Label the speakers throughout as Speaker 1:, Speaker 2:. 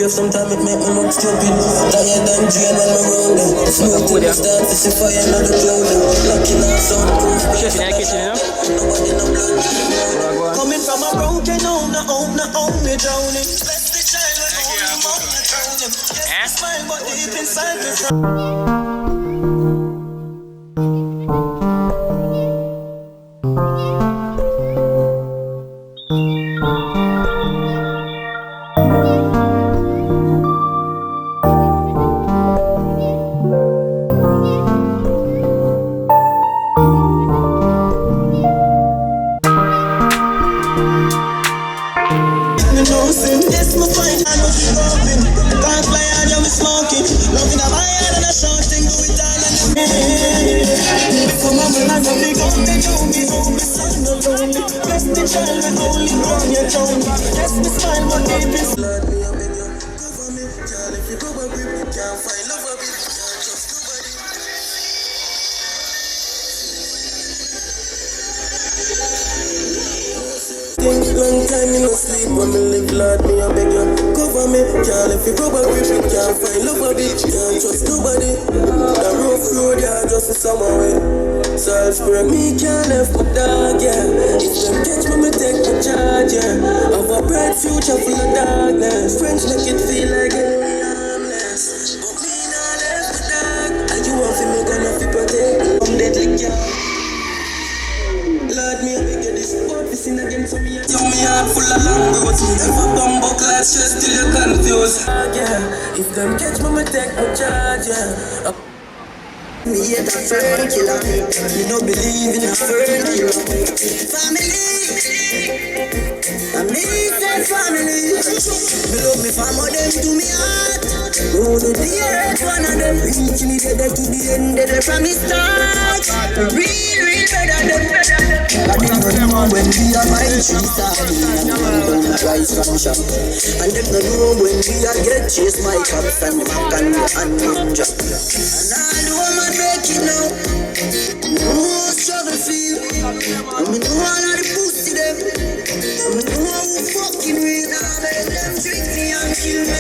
Speaker 1: Sometimes it make me look stupid. Tired and drained when I'm around them. Smoking the start to see fire in the clothing. Locking up some proof. Nobody no blood. Coming from a broken home, me drowning. Bless the child when only mom me drowning. Yes, smile, but deep inside me. Long time me no sleep when me live, Lord, me I beg you cover me. Can't let you go back with me. Can't find love a bitch. Can't trust nobody. The rough road, yeah, just a summer way. So I'll spray me, can't left my dog, yeah. If them catch me, me take my charge, yeah. Have a bright future full of darkness. French make it feel like harmless, but me not left my dog. And you want to me gonna fi protect me. I'm deadly, yeah. Lord, me I beg you this. Sin again, so me heart full of long roads. Never bumbo clad stress till you're confused. Yeah, if them catch me, me take my charge, yeah. Me hate a friend killer. Me no believe in a friend hero. Family, I mean that family. Me love me family, them to me heart. Go to the earth, one of them reach me better to the end of the from the start. Real better than I didn't know when we are my cheese and I'm rise from shop. And them don't know when we are get chase my cups and back and ninja. And I know I'm make it now. No struggle feel. I mean no one of the pussy them. I mean no one who fucking real. I make them treat me and kill me.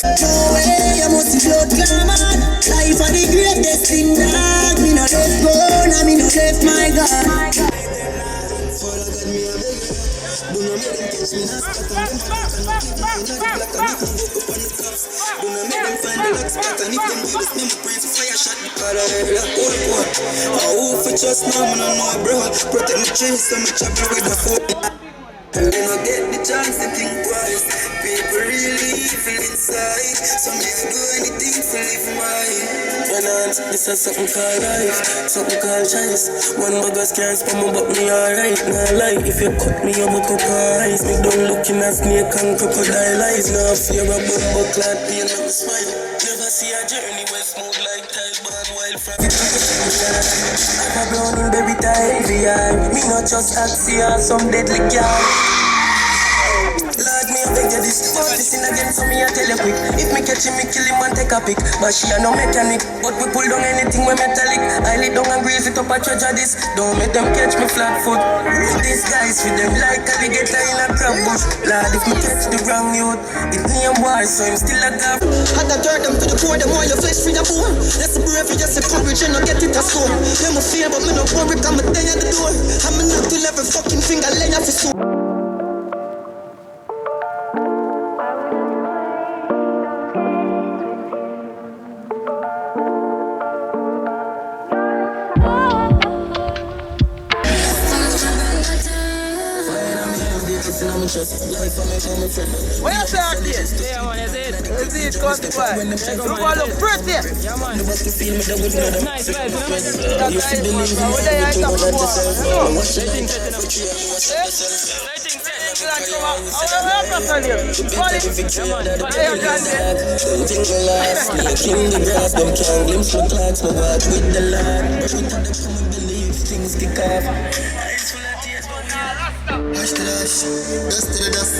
Speaker 1: No way, I must be blood glamour. Life are the greatest thing that me no left born and me no left my God. Do not make them catch me not spot and do not make them find the lock spot and if them do this name pray to fire shot the car I heard that old boy. I hope for just now, man, I know bro. Protect my chest and my chopper with the phone. And then I get the chance to think twice. People really evil inside. So me I do anything to live mine. This is something called life, something called chance. One buggers can't spam me but me alright. Nah lie, if you cut me I will go price. Me don't looking at snake and crocodile eyes. Nah fear a bumbo clad pain on the smile. Never see a journey where smooth like tile band wild from the I'm a brown in baby tie VI. Me not just axia, some deadly girl. Lord, me I beg you this. Fuck this in again, so me I tell you quick. If me catch him, me kill him and take a pic. But she a no mechanic, but we pull down anything we metallic. I lay down and grease it up a treasure this. Don't make them catch me flat foot. These guys with them like alligator in a crab bush. Lord, if me catch the wrong youth, it name war, so him still a gap. Had to turn them to the core, them all your flesh free the bone. That's the brave, you just a courage and not get it a score. Them a fear, but me no worry, come a day at the door. I'm a knock till every fucking finger lay off his soul. me trust. Life for me, for me friend.
Speaker 2: What you say out there?
Speaker 3: Yeah, man, is it?
Speaker 2: Is it country boy? Look what look pretty.
Speaker 3: Yeah, man.
Speaker 1: The best to feel me, that would know.
Speaker 3: Nice vibes, you know?
Speaker 2: That
Speaker 1: You should
Speaker 2: guy is
Speaker 1: believe in
Speaker 2: what they ain't
Speaker 1: everything
Speaker 2: talking
Speaker 1: about yourself.
Speaker 2: about. You know?
Speaker 1: Watch your
Speaker 3: Rating
Speaker 1: life,
Speaker 3: setting up.
Speaker 1: watch yourself.
Speaker 3: Rating setting up.
Speaker 2: Like, come on. I'm not telling you. Call it. Hey,
Speaker 1: Them things will last. King the grass, them can't glimpse my clocks. My watch with the light. Brush with them, come and believe things kick off. Hush to the hush, dust to the dust.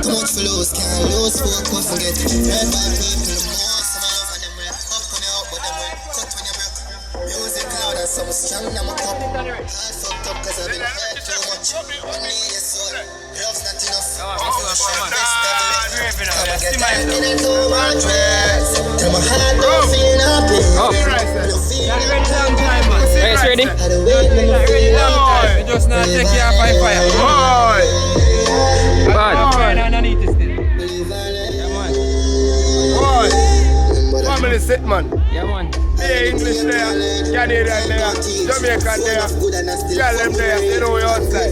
Speaker 1: Too much for lose, can't lose, focus and get red by people. The more some of them will up when you out, but them will cut when you break. Music loud and some strong, I'm a cup. Hard fucked up cause I've been hurt too much. Run me your soul, love's not enough. Tell my heart don't feel nothing.
Speaker 3: Hey, it's ready?
Speaker 2: You just not take your fire. Family set man.
Speaker 3: Yeah, man.
Speaker 2: Yeah, English there, Canadian there, Jamaican there, tell them there, they know you're outside.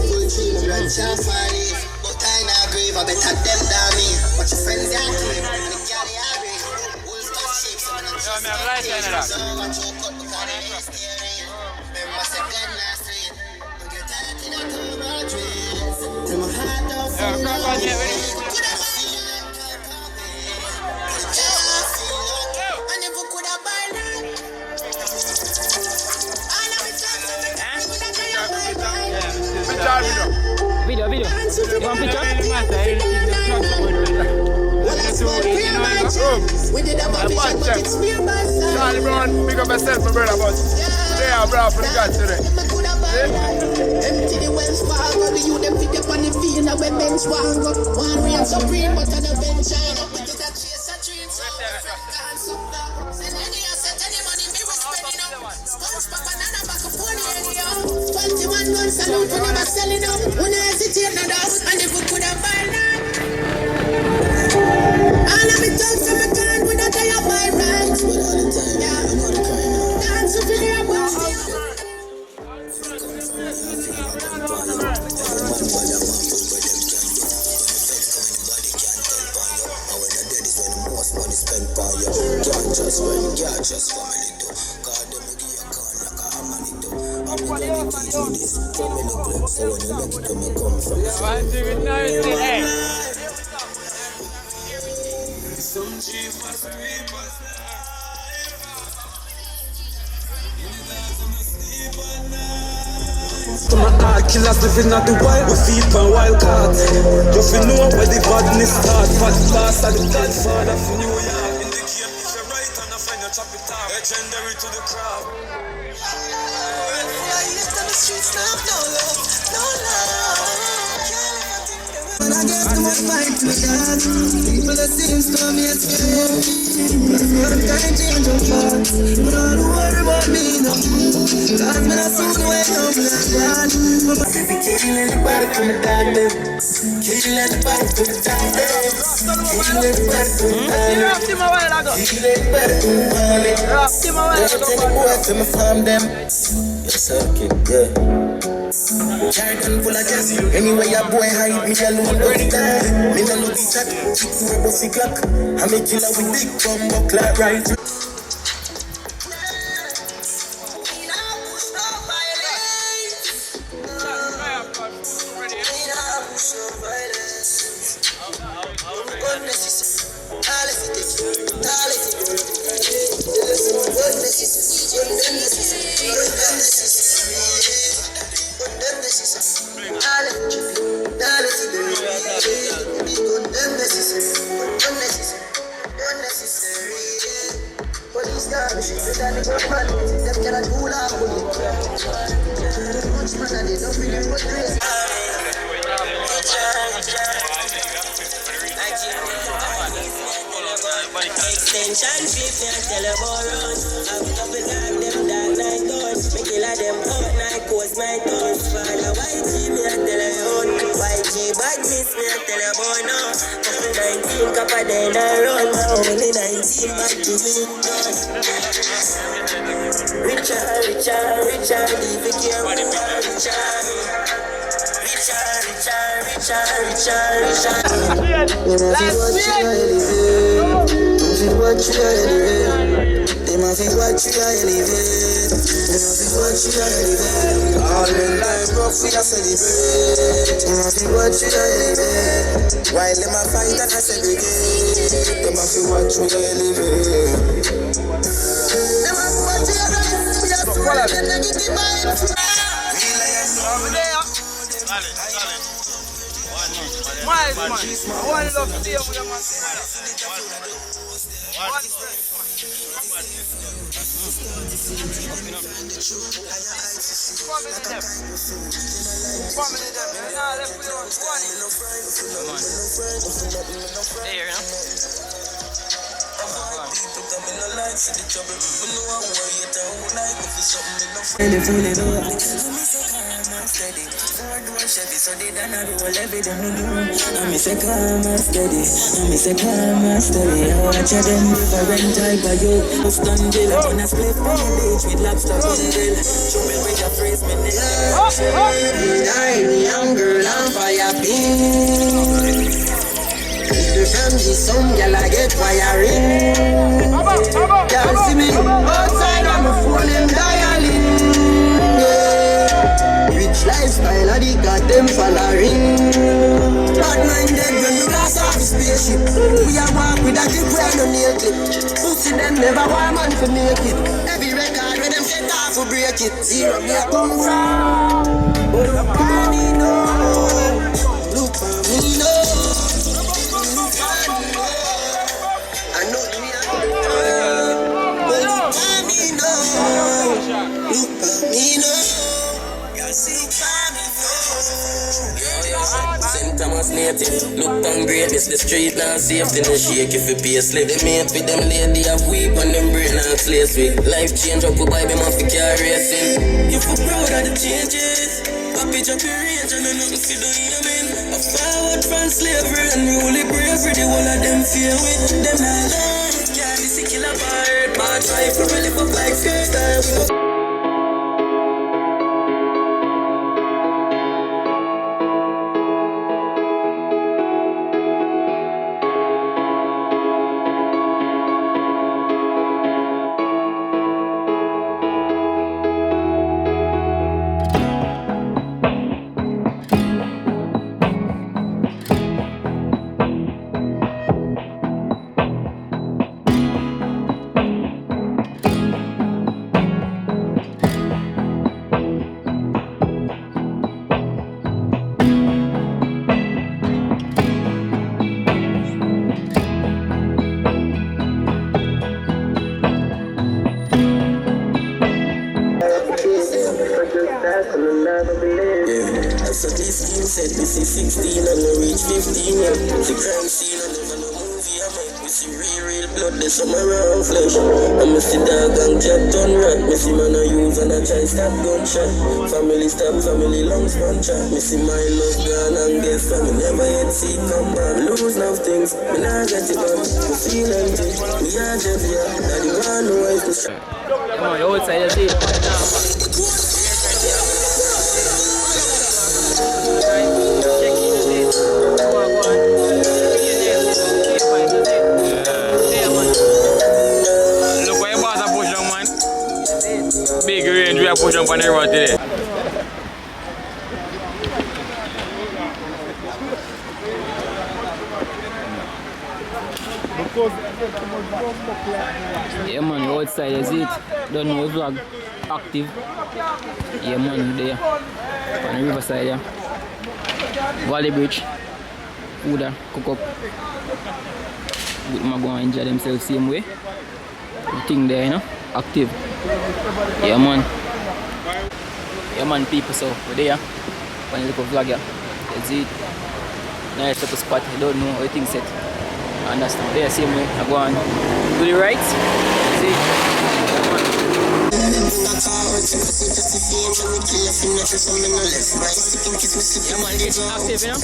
Speaker 1: But I not agree, I better them than me. But your friends can't claim, and the girl they agree. Wolf got shapes, so I'm not
Speaker 2: Yeah, man, I like that.
Speaker 1: so I choke up because they ain't steering. Remember, I said God last week. Don't get tired in a two more dreams. Tell my heart don't feel nothing.
Speaker 3: Video. You want picture?
Speaker 2: Charlie Brown, pick up yourself, my brother, but they are bravo for the God today.
Speaker 4: Empty the wells for the youth, them pick up on the field, now we bench one go. One reign supreme, but on the bench, I know we get a chase a dream, so can't suck down. Send any asset, any money, me we spending up. Sponge back, banana back, a phone area. 21 guns, salute, we never selling up. We never hesitate, no doubt, and if we could have buy that. All of me talks to me can't, we not tell you my rights.
Speaker 1: But all the time, I'm not a crime.
Speaker 4: Dance to feel your body.
Speaker 1: Just family do. God them give you a call like a money do. I'm gonna teach you this. Tell me the club, so when you make it to me come from. Some chief must
Speaker 5: to my heart, killers living at the wild, we feed on wild cards. You feel know where the badness start. Fat bastard, the godfather for New York. In the game, if you're right and I find you chop it off. Legendary to the crowd.
Speaker 1: When I get to my fight with God, people that seems to me it's Cause what I'm trying to change your thoughts, but don't worry about me no. Cause when I soon wake up like God, but if you kill anybody from the darkness, kill anybody from the darkness, kill anybody from the darkness, kill anybody from the darkness. Don't tell the boys to me farm them. Yes, okay, yeah. Jargon full of gas. Anyway, a boy hide me alone. Don't die. Me no know this at. Kick me a bossy clock. I'm a killer with big bumbo clock. Right.
Speaker 6: Extension beef, me a tell about run. I'm couple like them dark night doors. Me kill a them out night coast my doors. Father YG, me a tell a own. YG badness, me a tell about now. Couple 19, couple then I run. My only 19, back to me. Richard, leave it here, Richard.
Speaker 1: All in life, bro, we are celebrate. What you elevate. While them a fight and a segregate. Them a feel what you elevate. Them a feel what you elevate. We are spreading negative vibes.
Speaker 2: One love to you, man.
Speaker 6: So they done a roll every day. I'm say calm and steady. I'm say calm and steady. I watch them different type of you. Stand still, I'm gonna split on the beach with lobster bundle. Show me where you phrase me name. I'm young girl on fire pink. People from the sun, girl I get wiring. Y'all see me outside, I'm a phone them dialing. Rich lifestyle, I got them following. Bad minded when we glass off the spaceship. We are walk with a clip, we are no nail clip. Pussy them never want man to make it. Every record when them set off we break it. Zero me a come from. But look at me now. Look at me now. Look at me now. I know me a come from. But look at me now. Look at me now. St. Thomas native, look down great, this the street now safety, no shake if you pay a slip. They mate with them lady have weep on them brain and slaves with. Life change up, we buy them off the car racing. You feel proud of the changes, happy jump your range and nothing to do, you mean. A forward from slavery and really bravery, the whole of them fear with. Them not alone, can't see kill a bird, bad life, we live up like first time. So this team said we see 16 and we reach 15 yet. The crime scene and never no movie I make. We see real blood, there's some around flesh. I me see dog and cat turn rat. Me see man I use and I try stop gunshot. Family stop, family lungs puncher. Me see my love gone and guess I me never yet see it come back. Lose now things, me nah get it back. Me feel empty, me a jet here. That the one who is the shot.
Speaker 3: Come on, you outside the deal.
Speaker 2: Look where your boss are pushing, man. Big range, we are pushing on the road today.
Speaker 3: Yeah man, you outside, you see it. Don't know vlog active. Yeah man, there. On the riverside, yeah. Valley Bridge. Food cook up. With my go and enjoy themselves same way. The thing there, you know, active. Yeah man. Yeah man, people, so we're there. One little vlog here. You see it. Nice little spot. You don't know how things set. Understand? There, same way. I go on to the right. You see it. Yeah man, it's active, you know?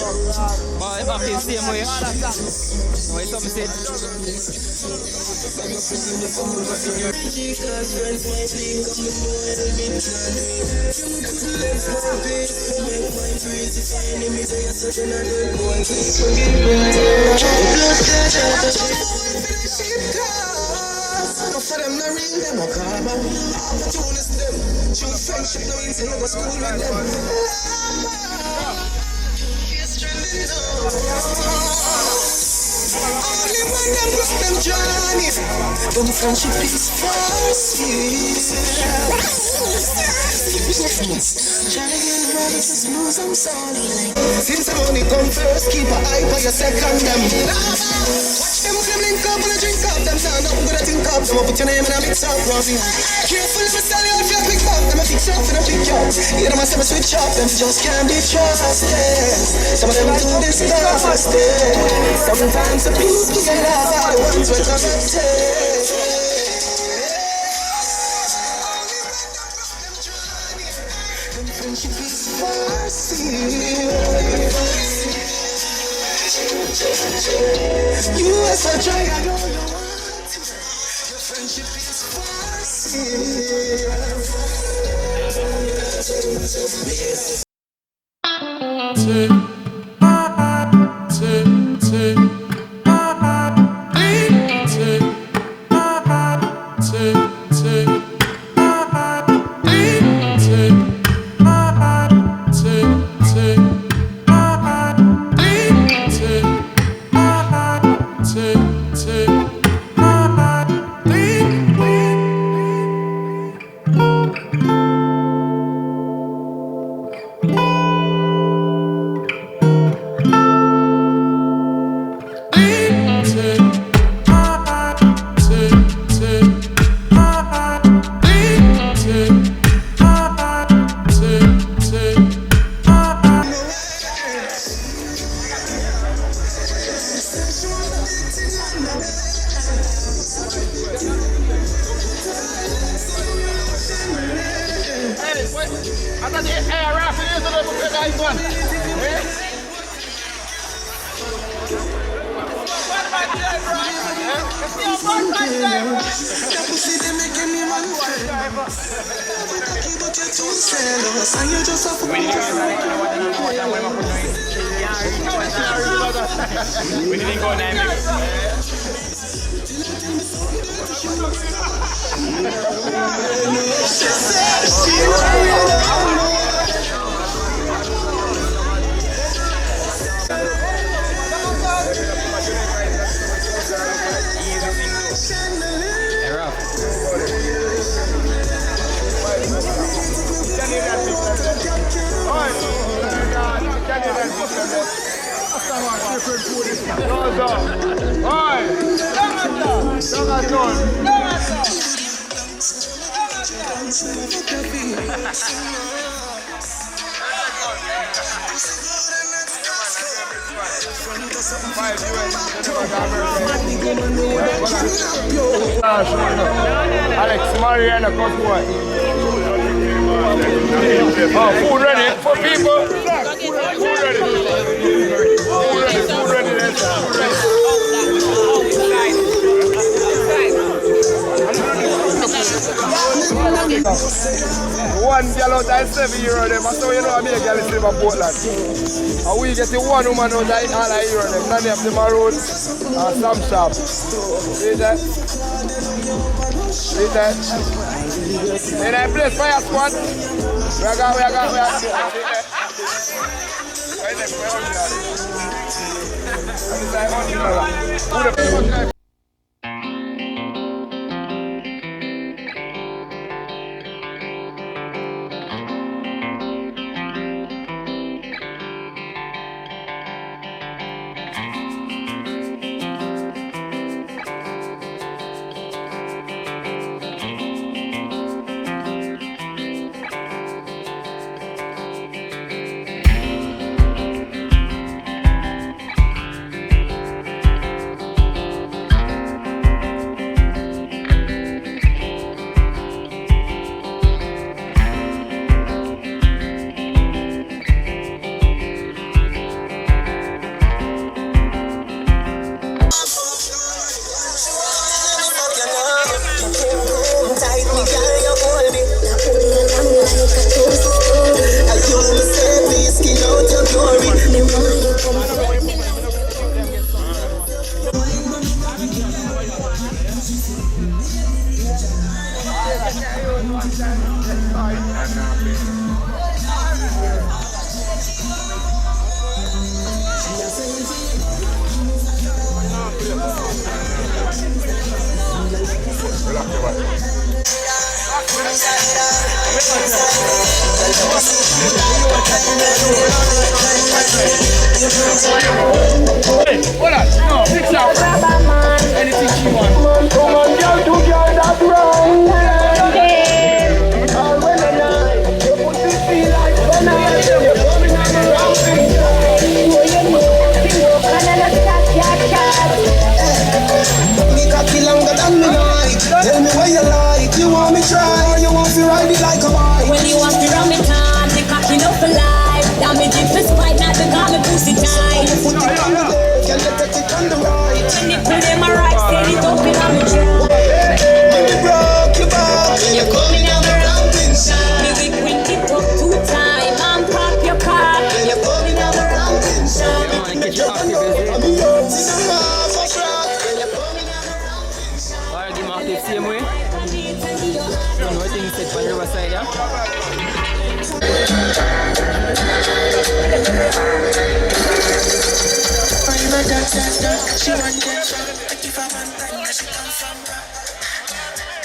Speaker 3: Boy, active same way. Why something said?
Speaker 4: For them, no ring them up, opportunists them. True friendship, no means you go school with them. Only one them brought them journey. When friendship is first, since I only come first, keep an eye for your second them. Them when them link up and I drink up, them sound up, good I think up. Them I put your name and I mix up, Robbie. Careful if I stand out, if you pick up, them I fix up and I pick up. You know myself I switch up, them just can't be trusted. Some of them do this disgusted. Sometimes the people you love are the ones we're corrupted. Friendship is mercy. You are such a I know you want. Your friendship is
Speaker 2: We didn't go name Alex, Mariana, come boy. Oh, food ready for people. Food ready. Food ready. One girl out of 7 euro them, so you know I mean a girl is live in Portland. And we get the one woman out of all of euro them, none of them are road, some shop. See that? See that? See that place fire squad? We are going.
Speaker 4: cure it. Me want you come
Speaker 2: Hold on, no, fix up. Anything she wants. Come on, girl, to girl, that's wrong. All women lie. You put this feel like fun. You're coming on the wrong thing.
Speaker 1: Me cocky longer than me like. Tell me what you like. You want me try? You want to ride it like a bike?
Speaker 7: When you want to run me time, the cocky no for life. Damage it for spite, not to call me pussy tight.
Speaker 1: Put it on the leg and you take it on the right.
Speaker 7: When you put in my right, say it up in on me jaw.
Speaker 1: When you broke your back and you're coming on the wrong thing.
Speaker 7: Me we quick it up 2 times and pop your cock.
Speaker 1: And you're coming on the wrong thing.
Speaker 3: Catch you active, is
Speaker 1: I'm
Speaker 3: it?
Speaker 1: young, see the half of rock. And you're coming on the wrong thing.
Speaker 3: Alright, give me active same way. Don't know what things set on the riverside, yeah?
Speaker 4: She want attention. I give her one time, now she come from back.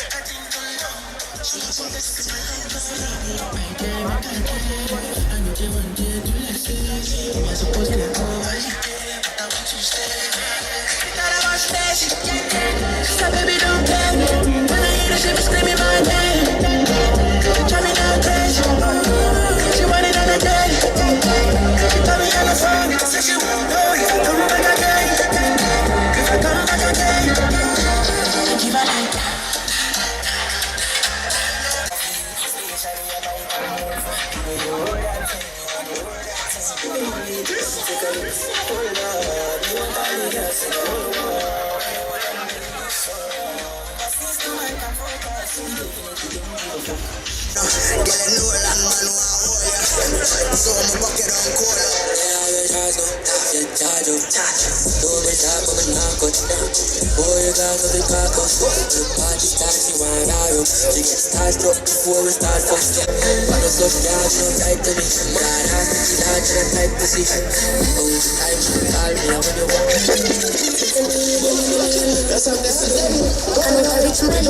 Speaker 4: I think too long. She want to see my life. I know they want you to listen. You're supposed to go. I want you to stay. Not about Stacy. So baby, don't play. When I hear the shit screaming my name, drive me down crazy. She want it on a day. She told me on the phone. Said she won't know if I come back again. If I come back again, I give her like that.
Speaker 6: She gets starstruck before we start first. But no such girl, she don't type to me. But I ask me, she not trying to type to see. Oh, the time she call me, and when you want me.
Speaker 4: I'm a rich man,